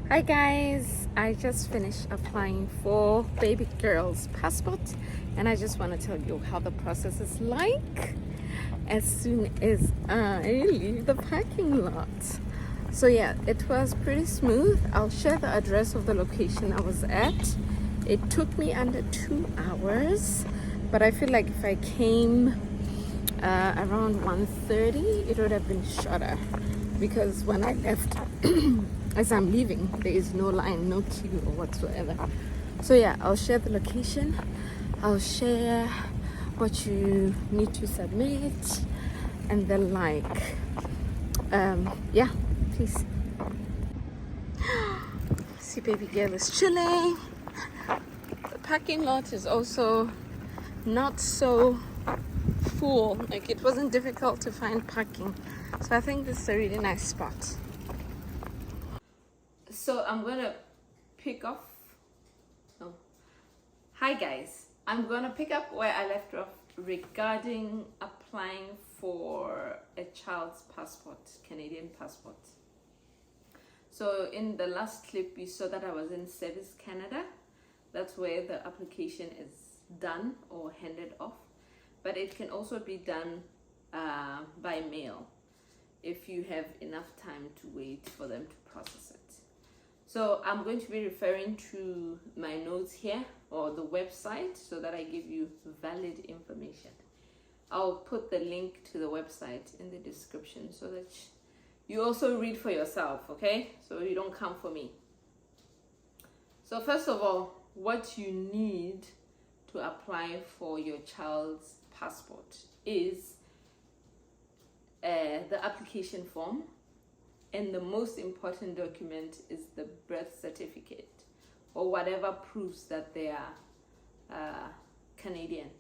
Hi guys, I just finished applying for baby girl's passport and I just want to tell you how the process is like as soon as I leave the parking lot. So yeah, it was pretty smooth. I'll share the address of the location I was at. It took me under 2 hours, but I feel like if I came around 1:30 it would have been shorter, because when I left as I'm leaving there is no line, no queue or whatsoever. So yeah, I'll share the location, I'll share what you need to submit, and then yeah, please. See, baby girl is chilling. The parking lot is also not so full, like it wasn't difficult to find parking, so I think this is a really nice spot. So I'm gonna pick off hi guys, I'm gonna pick up where I left off regarding applying for a child's passport, Canadian passport. So in the last clip you saw that I was in Service Canada. That's where the application is done or handed off, but it can also be done by mail if you have enough time to wait for them to process it. So I'm going to be referring to my notes here, or the website, so that I give you valid information. I'll put the link to the website in the description so that you also read for yourself, okay? So you don't come for me. So first of all, what you need to apply for your child's passport is the application form, and the most important document is the birth certificate, or whatever proves that they are Canadian.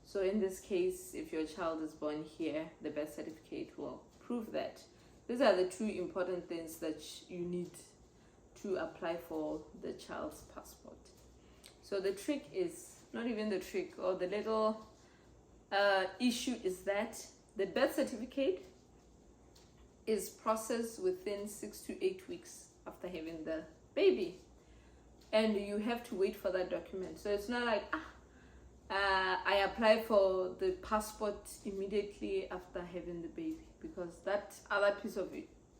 So in this case, if your child is born here, the birth certificate will prove that. These are the two important things that you need to apply for the child's passport. So the trick is, not even the trick, or the little issue is that the birth certificate is processed within 6 to 8 weeks after having the baby, and you have to wait for that document. So it's not like I apply for the passport immediately after having the baby, because that other piece of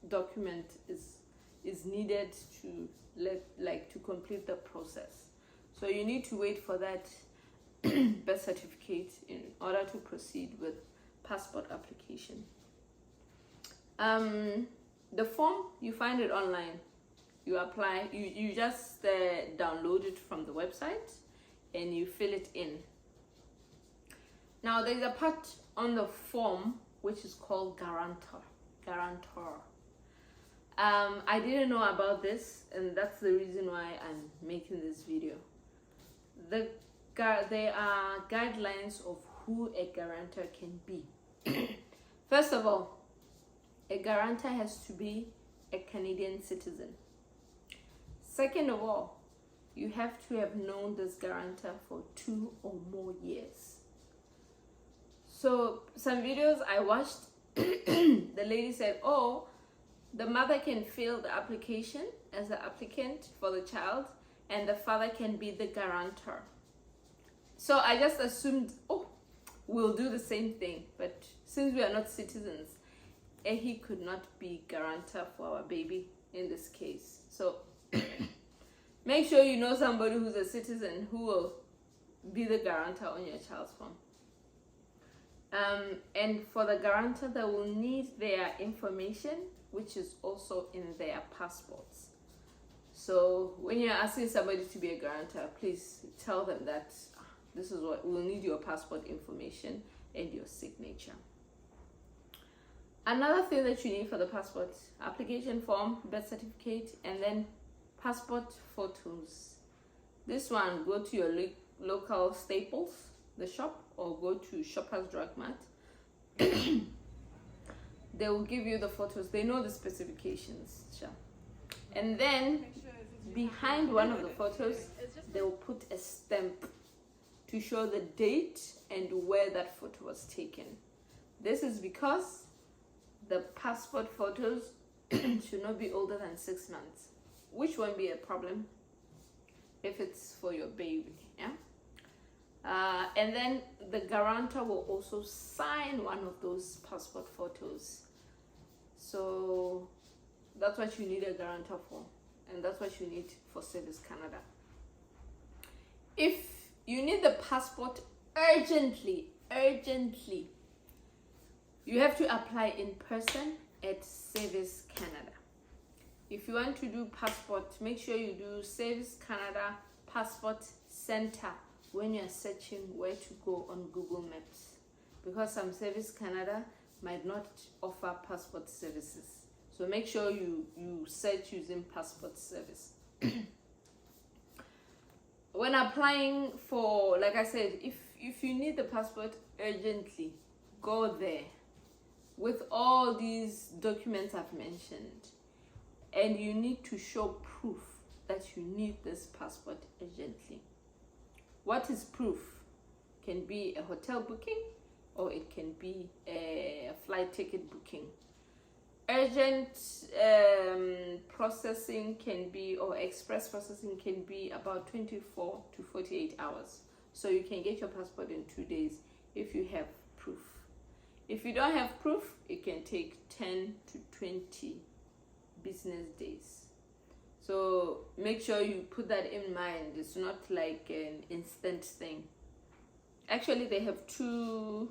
document is needed to complete the process. So you need to wait for that birth certificate in order to proceed with passport application. The form, you find it online. You apply, you just download it from the website and you fill it in. Now there's a part on the form which is called guarantor. I didn't know about this, and that's the reason why I'm making this video. There are guidelines of who a guarantor can be. First of all, a guarantor has to be a Canadian citizen. Second of all, you have to have known this guarantor for 2 or more years. So some videos I watched, the lady said, oh, the mother can fill the application as the applicant for the child, and the father can be the guarantor. So I just assumed, oh, we'll do the same thing. But since we are not citizens, he could not be guarantor for our baby in this case. So make sure you know somebody who's a citizen who will be the guarantor on your child's form. And for the guarantor, they will need their information, which is also in their passports. So when you're asking somebody to be a guarantor, please tell them that this is what we'll need: your passport information and your signature. Another thing that you need for the passport application form, birth certificate, and then passport photos. This one, go to your local Staples, the shop, or go to Shoppers Drug Mart. They will give you the photos. They know the specifications. Sure. And then behind one of the photos, they will put a stamp to show the date and where that photo was taken. This is because the passport photos should not be older than 6 months. which won't be a problem if it's for your baby. Yeah. And then the guarantor will also sign one of those passport photos. So that's what you need a guarantor for, and that's what you need for Service Canada. If you need the passport urgently, you have to apply in person at Service Canada. If you want to do passport, make sure you do Service Canada Passport Center when you're searching where to go on Google Maps, because some Service Canada might not offer passport services. So make sure you search using passport service. When applying for, like I said, if you need the passport urgently, go there with all these documents I've mentioned, and you need to show proof that you need this passport urgently. What is proof? Can be a hotel booking, or it can be a flight ticket booking. Urgent processing can be, or express processing can be about 24 to 48 hours. So you can get your passport in 2 days if you have proof. If you don't have proof, it can take 10 to 20 business days. So make sure you put that in mind. It's not like an instant thing. Actually, they have three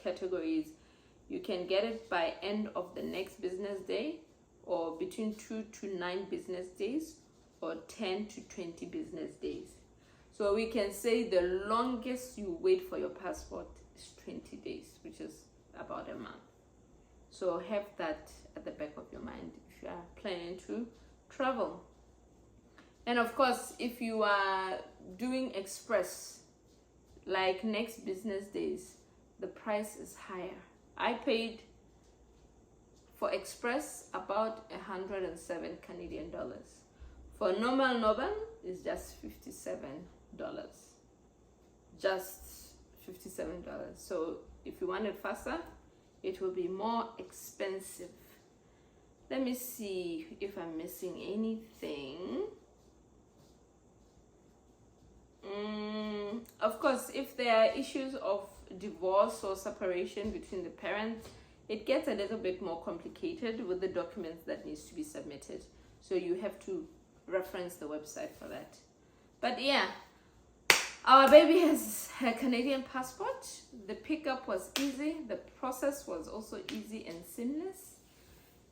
categories. You can get it by end of the next business day, or between 2 to 9 business days, or 10 to 20 business days. So we can say the longest you wait for your passport is 20 days, which is about a month. So have that at the back of your mind if you are planning to travel. And of course, if you are doing express, like next business days, the price is higher. I paid for express about 107 Canadian dollars. For normal it's just $57. Just $57. So if you want it faster, it will be more expensive. Let me see if I'm missing anything. Of course, if there are issues of divorce or separation between the parents, it gets a little bit more complicated with the documents that needs to be submitted. So you have to reference the website for that. But yeah, our baby has her Canadian passport. The pickup was easy. The process was also easy and seamless.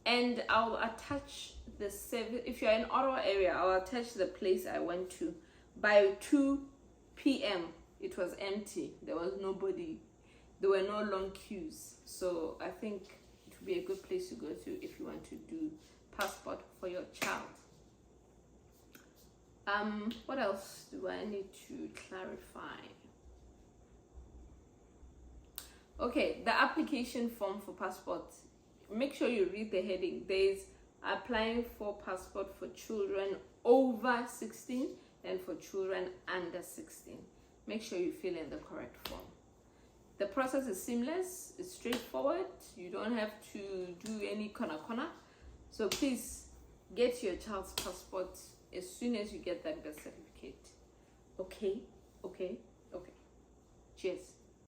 And I'll attach the service. If you're in Ottawa area, I'll attach the place I went to. By 2 p.m. it was empty. There was nobody. There were no long queues. So I think it would be a good place to go to if you want to do passport for your child. What else do I need to clarify? Okay, the application form for passport. Make sure you read the heading. There's applying for passport for children over 16 and for children under 16. Make sure you fill in the correct form. The process is seamless, it's straightforward. You don't have to do any corner. So please get your child's passport as soon as you get that birth certificate. Okay. Cheers.